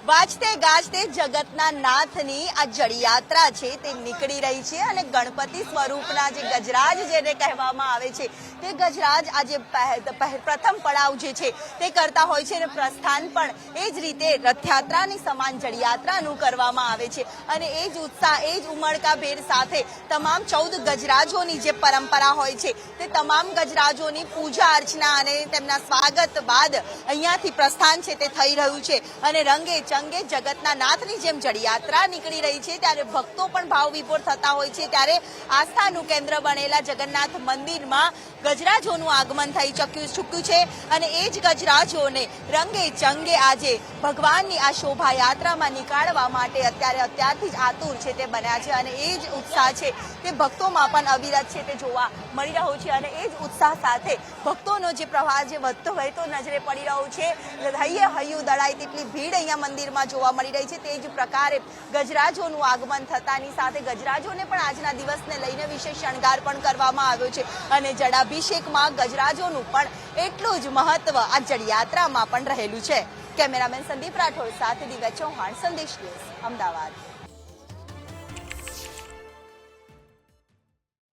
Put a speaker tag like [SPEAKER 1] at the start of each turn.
[SPEAKER 1] વાજતે ગાજતે જગતના નાથની આ જળયાત્રા છે તે નીકળી રહી છે અને ગણપતિ સ્વરૂપના જે ગજરાજ જેને કહેવામાં આવે છે તે ગજરાજ આજે પ્રથમ પડાવ જે છે તે કરતા હોય છે અને પ્રસ્થાન પણ એ જ રીતે રથયાત્રાની સમાન જળયાત્રાનું કરવામાં આવે છે અને એ જ ઉત્સાહ એ જ ઉમળકાભેર સાથે તમામ 14 ગજરાજોની જે પરંપરા હોય છે તે તમામ ગજરાજોની પૂજા અર્ચના અને તેમના સ્વાગત બાદ અહીંયાથી પ્રસ્થાન છે તે થઈ રહ્યું છે અને રંગે ચંગે જગતના નાથની જેમ જળયાત્રા નીકળી રહી છે ત્યારે ભક્તો પણ ભાવ વિભોર થતા હોય છે ત્યારે આસ્થાનું કેન્દ્ર બનેલા જગન્નાથ મંદિરમાં ગજરાજોનું આગમન થઈ ચૂક્યું છે અને એ જ ગજરાજોને રંગે ચંગે આજે ભગવાનની આ શોભાયાત્રામાં નીકાળવા માટે અત્યારથી જ આતુર છે તે બન્યા છે અને એ જ ઉત્સાહ છે તે ભક્તોમાં પણ અવિરત છે તે જોવા મળી રહ્યો છે અને એ જ ઉત્સાહ સાથે ભક્તોનો જે પ્રવાહ જે વધતો વહેતો નજરે પડી રહ્યો છે હૈયું દળાય તેટલી ભીડ અહીંયા મંદિરમાં જોવા મળી રહી છે તે જ પ્રકારે ગજરાજોનું આગમન થતાની સાથે ગજરાજોને પણ આજના દિવસને લઈને વિશેષ શણગાર પણ કરવામાં આવ્યો છે અને જળાભિષેકમાં ગજરાજોનું પણ એટલું જ મહત્વ આ જળયાત્રામાં પણ રહેલું છે. કેમેરામેન સંદીપ રાઠોડ સાથે દિવ્યા ચૌહાણ, સંદેશ ન્યૂઝ, અમદાવાદ.